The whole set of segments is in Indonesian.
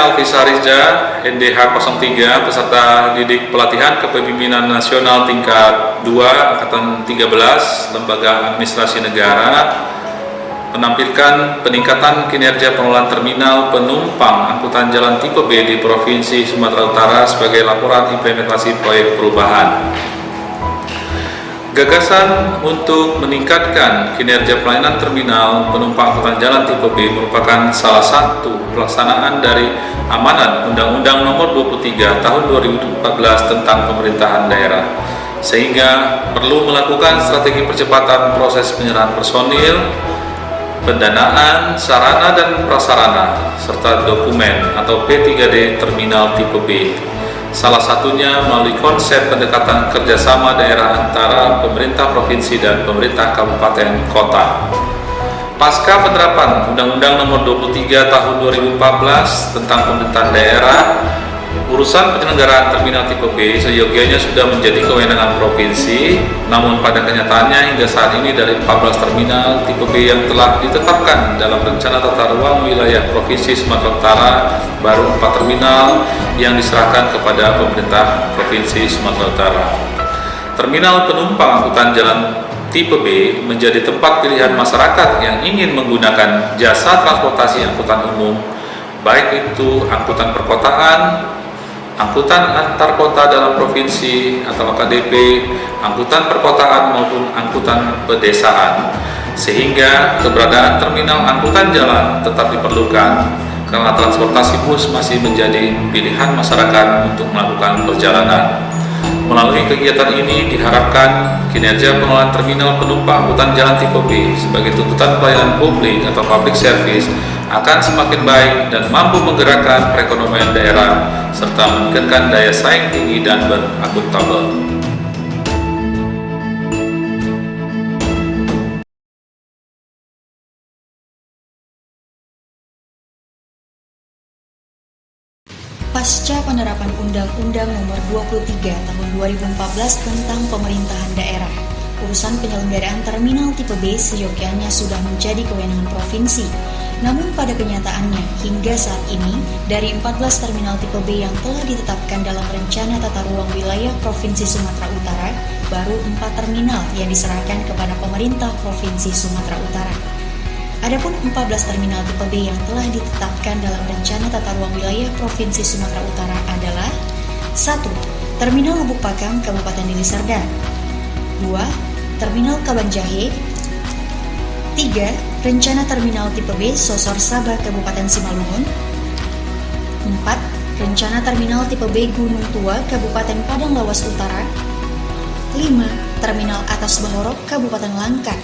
saya Alvisa Rizja, NDH 03, peserta didik pelatihan kepemimpinan nasional tingkat 2, Angkatan 13, Lembaga Administrasi Negara, menampilkan peningkatan kinerja pengelolaan terminal penumpang angkutan jalan tipe B di Provinsi Sumatera Utara sebagai laporan implementasi proyek perubahan. Gagasan untuk meningkatkan kinerja pelayanan terminal penumpang angkutan jalan tipe B merupakan salah satu pelaksanaan dari amanat Undang-Undang Nomor 23 Tahun 2014 tentang pemerintahan daerah, sehingga perlu melakukan strategi percepatan proses penyerahan personil, pendanaan, sarana dan prasarana, serta dokumen atau P3D terminal tipe B. Salah satunya melalui konsep pendekatan kerjasama daerah antara pemerintah provinsi dan pemerintah kabupaten kota. Pasca penerapan Undang-Undang Nomor 23 Tahun 2014 tentang pemerintahan daerah, urusan penyelenggaraan terminal tipe B seyogianya sudah menjadi kewenangan provinsi. Namun pada kenyataannya hingga saat ini dari 14 terminal tipe B yang telah ditetapkan dalam rencana tata ruang wilayah Provinsi Sumatera Utara, baru 4 terminal yang diserahkan kepada pemerintah Provinsi Sumatera Utara. Terminal penumpang angkutan jalan tipe B menjadi tempat pilihan masyarakat yang ingin menggunakan jasa transportasi angkutan umum, baik itu angkutan perkotaan, angkutan antar kota dalam provinsi atau AKDP, angkutan perkotaan maupun angkutan pedesaan, sehingga keberadaan terminal angkutan jalan tetap diperlukan karena transportasi bus masih menjadi pilihan masyarakat untuk melakukan perjalanan. Melalui kegiatan ini diharapkan kinerja pengelolaan terminal penumpang angkutan jalan tipe B sebagai tuntutan pelayanan publik atau public service akan semakin baik dan mampu menggerakkan perekonomian daerah serta meningkatkan daya saing tinggi dan berakuntabel. Pasca penerapan Undang-Undang Nomor 23 Tahun 2014 tentang pemerintahan daerah, urusan penyelenggaraan terminal tipe B seyogianya sudah menjadi kewenangan provinsi. Namun pada kenyataannya, hingga saat ini, dari 14 terminal tipe B yang telah ditetapkan dalam Rencana Tata Ruang Wilayah Provinsi Sumatera Utara, baru 4 terminal yang diserahkan kepada pemerintah Provinsi Sumatera Utara. Adapun 14 terminal tipe B yang telah ditetapkan dalam Rencana Tata Ruang Wilayah Provinsi Sumatera Utara adalah 1. Terminal Lubuk Pakam, Kabupaten Deli Serdang. 2. Terminal Kabanjahe. 3. Rencana Terminal Tipe B Sosor Sabah, Kabupaten Simalungun. 4. Rencana Terminal Tipe B Gunung Tua, Kabupaten Padang Lawas Utara. 5. Terminal Atas Bahorok, Kabupaten Langkat.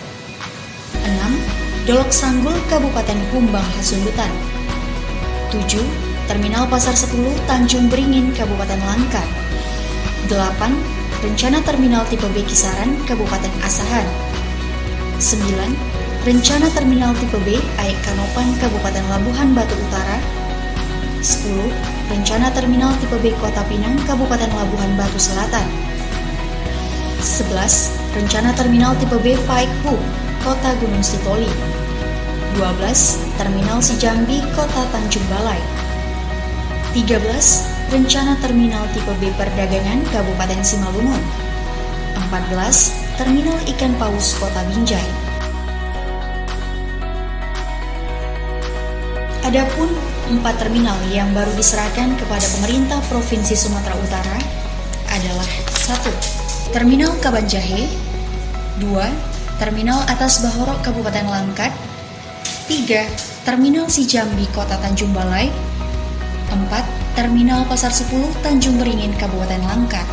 6. Dolok Sanggul, Kabupaten Humbang Hasundutan. 7. Terminal Pasar 10, Tanjung Beringin, Kabupaten Langkat. 8. Rencana Terminal Tipe B Kisaran, Kabupaten Asahan. 9. Rencana Terminal Tipe B Aik Kanopan, Kabupaten Labuhan Batu Utara. 10. Rencana Terminal Tipe B Kota Pinang, Kabupaten Labuhan Batu Selatan. 11. Rencana Terminal Tipe B Faikhu, Kota Gunung Sitoli. 12. Terminal Sijambi, Kota Tanjung Balai. 13. Rencana Terminal Tipe B Perdagangan, Kabupaten Simalungun. 14. Terminal Ikan Paus, Kota Binjai. Adapun 4 terminal yang baru diserahkan kepada pemerintah Provinsi Sumatera Utara adalah 1. Terminal Kabanjahe. 2. Terminal Atas Bahorok, Kabupaten Langkat. 3. Terminal Sijambi, Kota Tanjung Balai. 4. Terminal Pasar 10, Tanjung Beringin, Kabupaten Langkat.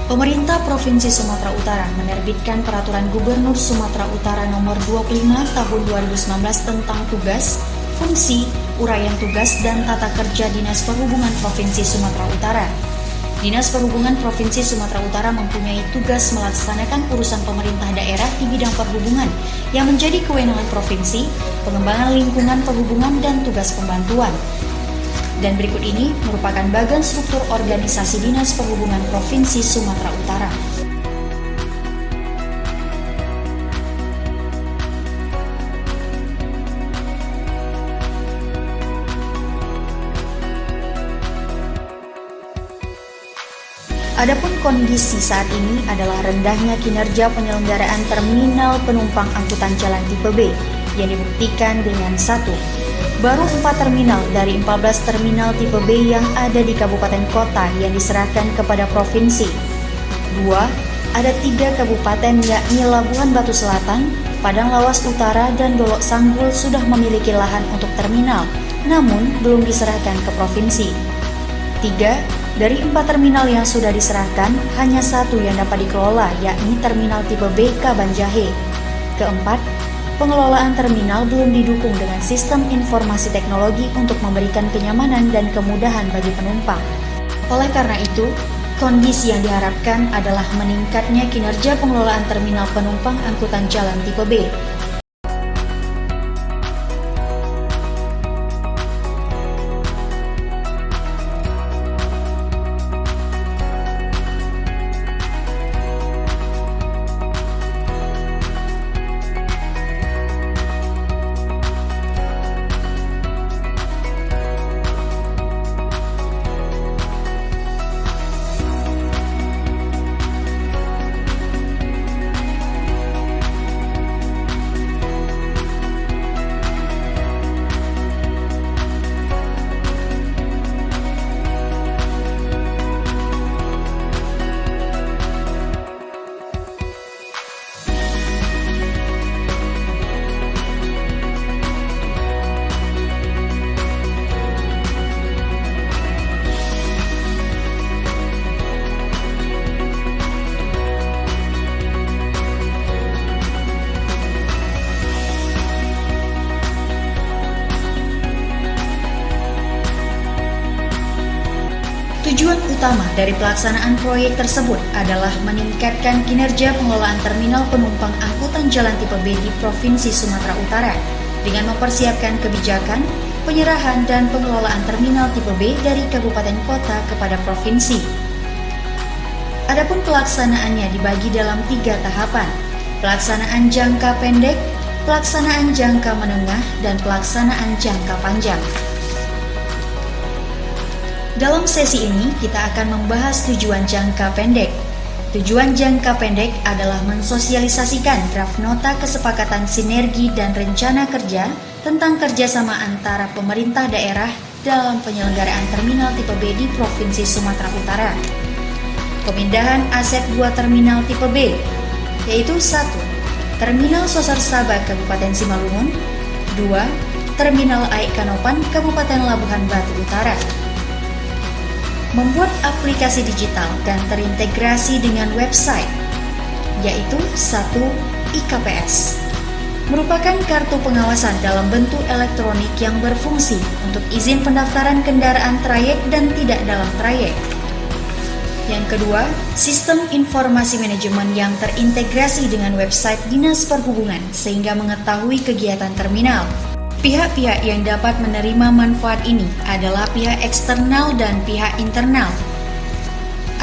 Pemerintah Provinsi Sumatera Utara menerbitkan Peraturan Gubernur Sumatera Utara Nomor 25 Tahun 2019 tentang tugas, fungsi, uraian tugas, dan tata kerja Dinas Perhubungan Provinsi Sumatera Utara. Dinas Perhubungan Provinsi Sumatera Utara mempunyai tugas melaksanakan urusan pemerintah daerah di bidang perhubungan yang menjadi kewenangan provinsi, pengembangan lingkungan perhubungan, dan tugas pembantuan. Dan berikut ini merupakan bagian struktur organisasi Dinas Perhubungan Provinsi Sumatera Utara. Adapun kondisi saat ini adalah rendahnya kinerja penyelenggaraan terminal penumpang angkutan jalan tipe B yang dibuktikan dengan 1. Baru 4 terminal dari 14 terminal tipe B yang ada di kabupaten kota yang diserahkan kepada provinsi. 2. Ada 3 kabupaten yakni Labuhan Batu Selatan, Padang Lawas Utara, dan Dolok Sanggul sudah memiliki lahan untuk terminal, namun belum diserahkan ke provinsi. 3. Dari 4 terminal yang sudah diserahkan, hanya 1 yang dapat dikelola, yakni terminal tipe B Kabanjahe. Keempat, pengelolaan terminal belum didukung dengan sistem informasi teknologi untuk memberikan kenyamanan dan kemudahan bagi penumpang. Oleh karena itu, kondisi yang diharapkan adalah meningkatnya kinerja pengelolaan terminal penumpang angkutan jalan tipe B. Tujuan utama dari pelaksanaan proyek tersebut adalah meningkatkan kinerja pengelolaan terminal penumpang angkutan jalan tipe B di Provinsi Sumatera Utara dengan mempersiapkan kebijakan, penyerahan dan pengelolaan terminal tipe B dari kabupaten kota kepada provinsi. Adapun pelaksanaannya dibagi dalam 3 tahapan: pelaksanaan jangka pendek, pelaksanaan jangka menengah, dan pelaksanaan jangka panjang. Dalam sesi ini, kita akan membahas tujuan jangka pendek. Tujuan jangka pendek adalah mensosialisasikan draft nota kesepakatan sinergi dan rencana kerja tentang kerjasama antara pemerintah daerah dalam penyelenggaraan terminal tipe B di Provinsi Sumatera Utara. Pemindahan aset 2 terminal tipe B, yaitu 1. Terminal Sosor Sabah Kabupaten Simalungun, 2. Terminal AIK Kanopan Kabupaten Labuhan Batu Utara. Membuat aplikasi digital dan terintegrasi dengan website, yaitu 1. IKPS, merupakan kartu pengawasan dalam bentuk elektronik yang berfungsi untuk izin pendaftaran kendaraan trayek dan tidak dalam trayek. Yang kedua, sistem informasi manajemen yang terintegrasi dengan website Dinas Perhubungan sehingga mengetahui kegiatan terminal. Pihak-pihak yang dapat menerima manfaat ini adalah pihak eksternal dan pihak internal.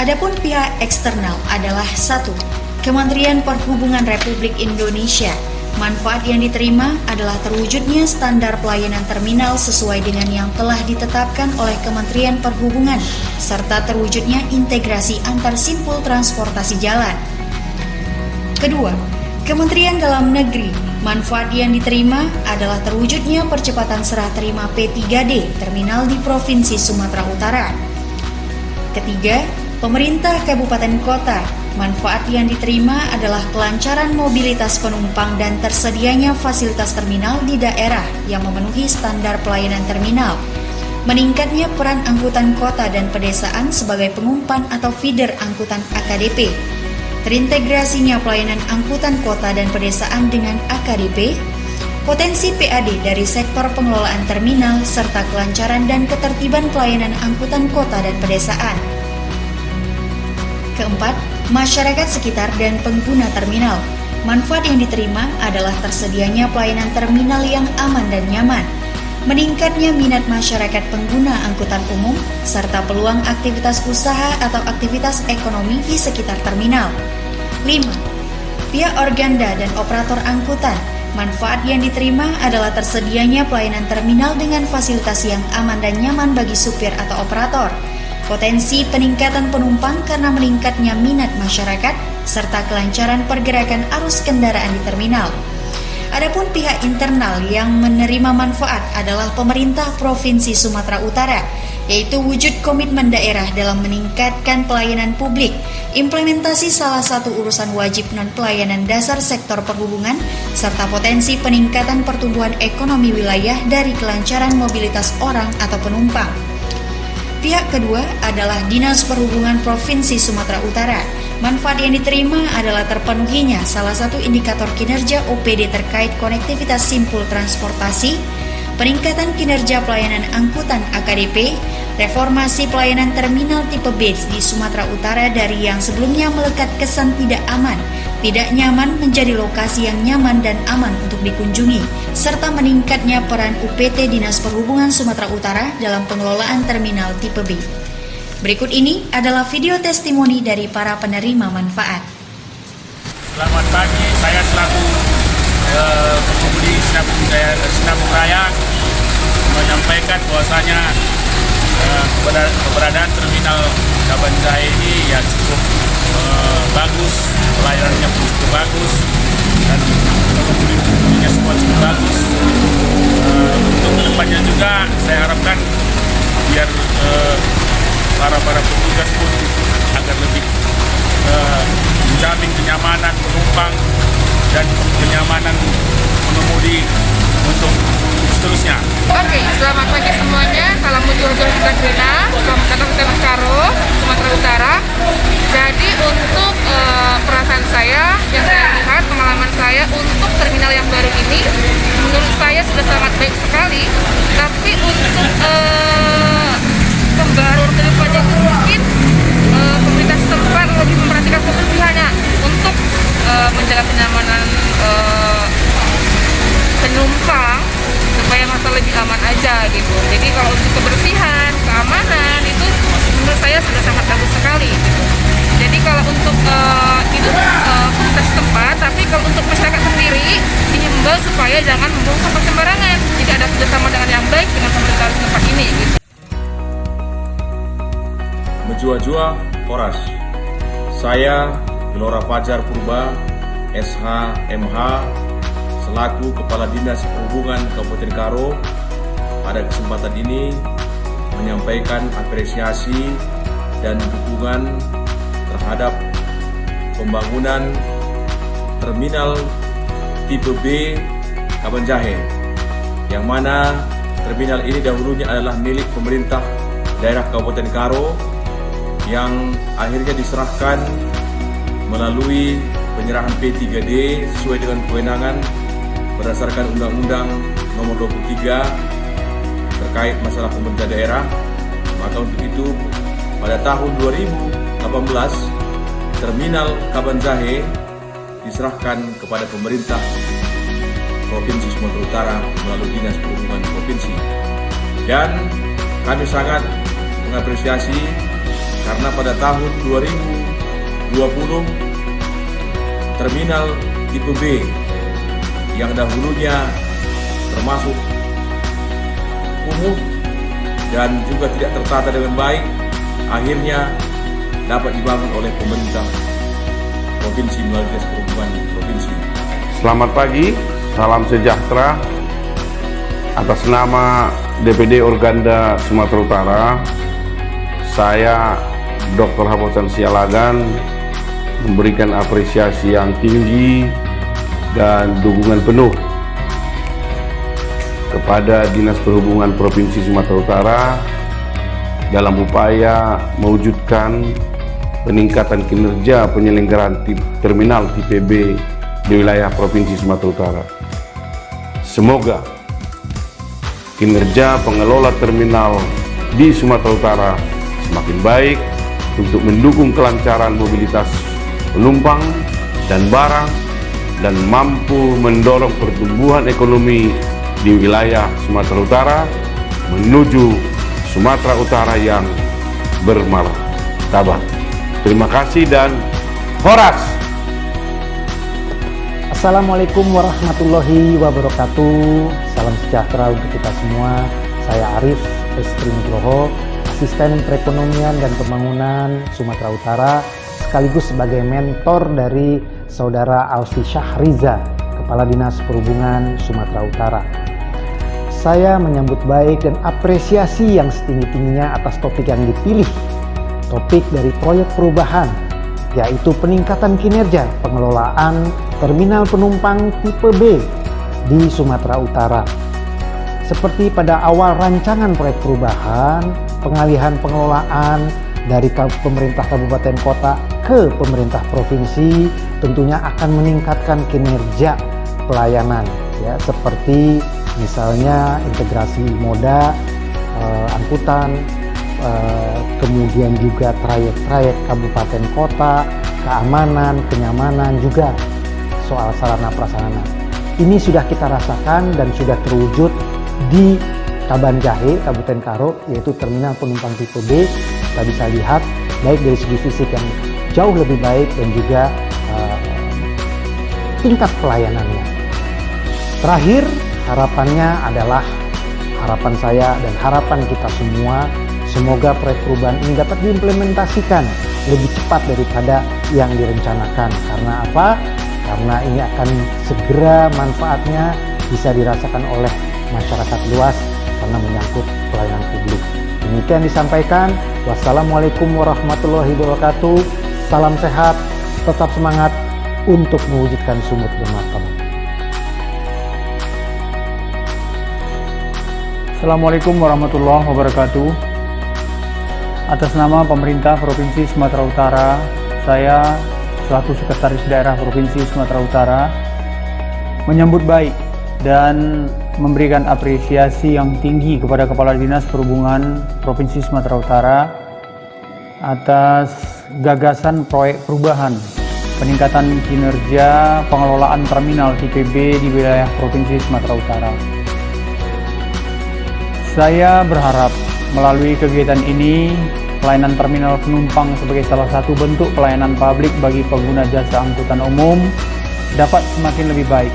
Adapun pihak eksternal adalah 1. Kementerian Perhubungan Republik Indonesia. Manfaat yang diterima adalah terwujudnya standar pelayanan terminal sesuai dengan yang telah ditetapkan oleh Kementerian Perhubungan, serta terwujudnya integrasi antar simpul transportasi jalan. Kedua, Kementerian Dalam Negeri. Manfaat yang diterima adalah terwujudnya percepatan serah terima P3D terminal di Provinsi Sumatera Utara. Ketiga, pemerintah kabupaten kota. Manfaat yang diterima adalah kelancaran mobilitas penumpang dan tersedianya fasilitas terminal di daerah yang memenuhi standar pelayanan terminal. Meningkatnya peran angkutan kota dan pedesaan sebagai pengumpan atau feeder angkutan AKDP. Terintegrasinya pelayanan angkutan kota dan pedesaan dengan AKDP, potensi PAD dari sektor pengelolaan terminal, serta kelancaran dan ketertiban pelayanan angkutan kota dan pedesaan. Keempat, masyarakat sekitar dan pengguna terminal. Manfaat yang diterima adalah tersedianya pelayanan terminal yang aman dan nyaman, meningkatnya minat masyarakat pengguna angkutan umum, serta peluang aktivitas usaha atau aktivitas ekonomi di sekitar terminal. 5. Pihak organda dan operator angkutan. Manfaat yang diterima adalah tersedianya pelayanan terminal dengan fasilitas yang aman dan nyaman bagi supir atau operator. potensi peningkatan penumpang karena meningkatnya minat masyarakat, serta kelancaran pergerakan arus kendaraan di terminal. Adapun pihak internal yang menerima manfaat adalah pemerintah Provinsi Sumatera Utara, yaitu wujud komitmen daerah dalam meningkatkan pelayanan publik, implementasi salah satu urusan wajib non-pelayanan dasar sektor perhubungan, serta potensi peningkatan pertumbuhan ekonomi wilayah dari kelancaran mobilitas orang atau penumpang. Pihak kedua adalah Dinas Perhubungan Provinsi Sumatera Utara. Manfaat yang diterima adalah terpenuhinya salah satu indikator kinerja OPD terkait konektivitas simpul transportasi, peningkatan kinerja pelayanan angkutan AKDP, reformasi pelayanan terminal tipe B di Sumatera Utara dari yang sebelumnya melekat kesan tidak aman, tidak nyaman menjadi lokasi yang nyaman dan aman untuk dikunjungi, serta meningkatnya peran UPT Dinas Perhubungan Sumatera Utara dalam pengelolaan terminal tipe B. Berikut ini adalah video testimoni dari para penerima manfaat. Selamat pagi, saya selaku pengemudi Sinabung Raya menyampaikan bahwasanya keberadaan terminal Kabanjahe ini ya cukup bagus, pelayanannya pun cukup bagus dan pengemudinya semua cukup bagus. Untuk kedepannya juga saya harapkan biar para petugas pun agar lebih menjamin kenyamanan penumpang dan kenyamanan pengemudi untuk seterusnya. Oke, selamat pagi semuanya. Salam muncul-muncul kita Grena. Selamat datang ke Karo, Sumatera Utara. Jadi untuk perasaan saya, yang saya lihat, pengalaman saya untuk terminal yang baru ini, menurut saya sudah sangat baik sekali. Tapi untuk pembaruan kedepannya itu mungkin pemerintah setempat lebih memperhatikan kebersihannya untuk menjaga kenyamanan penumpang supaya masa lebih aman aja gitu. Jadi kalau untuk kebersihan, keamanan itu menurut saya sudah sangat bagus sekali gitu. Jadi kalau untuk itu pemerintah setempat, tapi kalau untuk masyarakat sendiri dihimbau supaya jangan membuang sampah sembarangan. Jadi ada kerjasama dengan yang baik dengan pemerintah setempat ini gitu. Menjua-jua Horas. Saya Gelora Fajar Purba, SH, MH, selaku Kepala Dinas Perhubungan Kabupaten Karo, pada kesempatan ini menyampaikan apresiasi dan dukungan terhadap pembangunan terminal tipe B Kabanjahe, yang mana terminal ini dahulunya adalah milik pemerintah daerah Kabupaten Karo yang akhirnya diserahkan melalui penyerahan P3D sesuai dengan kewenangan berdasarkan Undang-Undang Nomor 23 terkait masalah pemerintah daerah. Maka untuk itu pada tahun 2018 terminal Kabanjahe diserahkan kepada pemerintah Provinsi Sumatera Utara melalui Dinas Perhubungan Provinsi, dan kami sangat mengapresiasi karena pada tahun 2020 terminal tipe B yang dahulunya termasuk kumuh dan juga tidak tertata dengan baik akhirnya dapat dibangun oleh pemerintah provinsi melalui Dinas Perhubungan Provinsi. Selamat pagi, salam sejahtera. Atas nama DPD Organda Sumatera Utara, saya Dr. Haposan Sialagan memberikan apresiasi yang tinggi dan dukungan penuh kepada Dinas Perhubungan Provinsi Sumatera Utara dalam upaya mewujudkan peningkatan kinerja penyelenggaraan terminal tipe B di wilayah Provinsi Sumatera Utara. Semoga kinerja pengelola terminal di Sumatera Utara semakin baik untuk mendukung kelancaran mobilitas penumpang dan barang dan mampu mendorong pertumbuhan ekonomi di wilayah Sumatera Utara menuju Sumatera Utara yang bermartabat. Terima kasih dan Horas. Assalamualaikum warahmatullahi wabarakatuh. Salam sejahtera untuk kita semua. Saya Arif Estri Nugroho, Asisten Perekonomian dan Pembangunan Sumatera Utara, sekaligus sebagai mentor dari Saudara Alfi Syahriza, Kepala Dinas Perhubungan Sumatera Utara. Saya menyambut baik dan apresiasi yang setinggi-tingginya atas topik yang dipilih. Topik dari proyek perubahan, yaitu peningkatan kinerja pengelolaan terminal penumpang tipe B di Sumatera Utara. Seperti pada awal rancangan proyek perubahan, pengalihan pengelolaan dari pemerintah kabupaten kota ke pemerintah provinsi tentunya akan meningkatkan kinerja pelayanan, ya, seperti misalnya integrasi moda, angkutan, kemudian juga trayek-trayek kabupaten kota, keamanan, kenyamanan, juga soal sarana prasarana. Ini sudah kita rasakan dan sudah terwujud di Kabanjahe, Kabupaten Karo, yaitu terminal penumpang tipe B. Kita bisa lihat baik dari segi fisik yang jauh lebih baik dan juga tingkat pelayanannya. Terakhir, harapannya adalah harapan saya dan harapan kita semua, semoga proyek perubahan ini dapat diimplementasikan lebih cepat daripada yang direncanakan. Karena apa? Karena ini akan segera manfaatnya bisa dirasakan oleh masyarakat luas karena menyangkut pelayanan publik. Demikian disampaikan. Wassalamualaikum warahmatullahi wabarakatuh. Salam sehat, tetap semangat untuk mewujudkan Sumut bermartabat. Assalamualaikum warahmatullahi wabarakatuh. Atas nama pemerintah Provinsi Sumatera Utara, saya selaku Sekretaris Daerah Provinsi Sumatera Utara menyambut baik dan memberikan apresiasi yang tinggi kepada Kepala Dinas Perhubungan Provinsi Sumatera Utara atas gagasan proyek perubahan peningkatan kinerja pengelolaan terminal tipe B di wilayah Provinsi Sumatera Utara. Saya berharap melalui kegiatan ini, pelayanan terminal penumpang sebagai salah satu bentuk pelayanan publik bagi pengguna jasa angkutan umum dapat semakin lebih baik,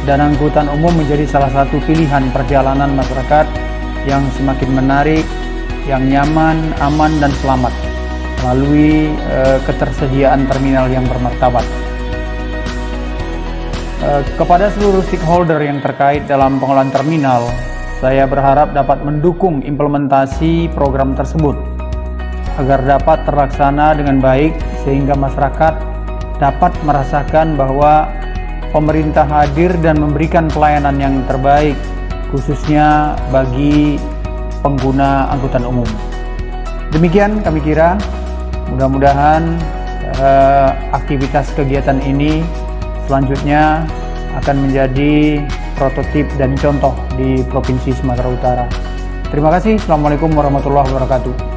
dan angkutan umum menjadi salah satu pilihan perjalanan masyarakat yang semakin menarik, yang nyaman, aman, dan selamat melalui ketersediaan terminal yang bermartabat. Kepada seluruh stakeholder yang terkait dalam pengelolaan terminal, saya berharap dapat mendukung implementasi program tersebut agar dapat terlaksana dengan baik sehingga masyarakat dapat merasakan bahwa pemerintah hadir dan memberikan pelayanan yang terbaik khususnya bagi pengguna angkutan umum. Demikian kami kira, mudah-mudahan aktivitas kegiatan ini selanjutnya akan menjadi prototip dan contoh di Provinsi Sumatera Utara. Terima kasih. Assalamualaikum warahmatullahi wabarakatuh.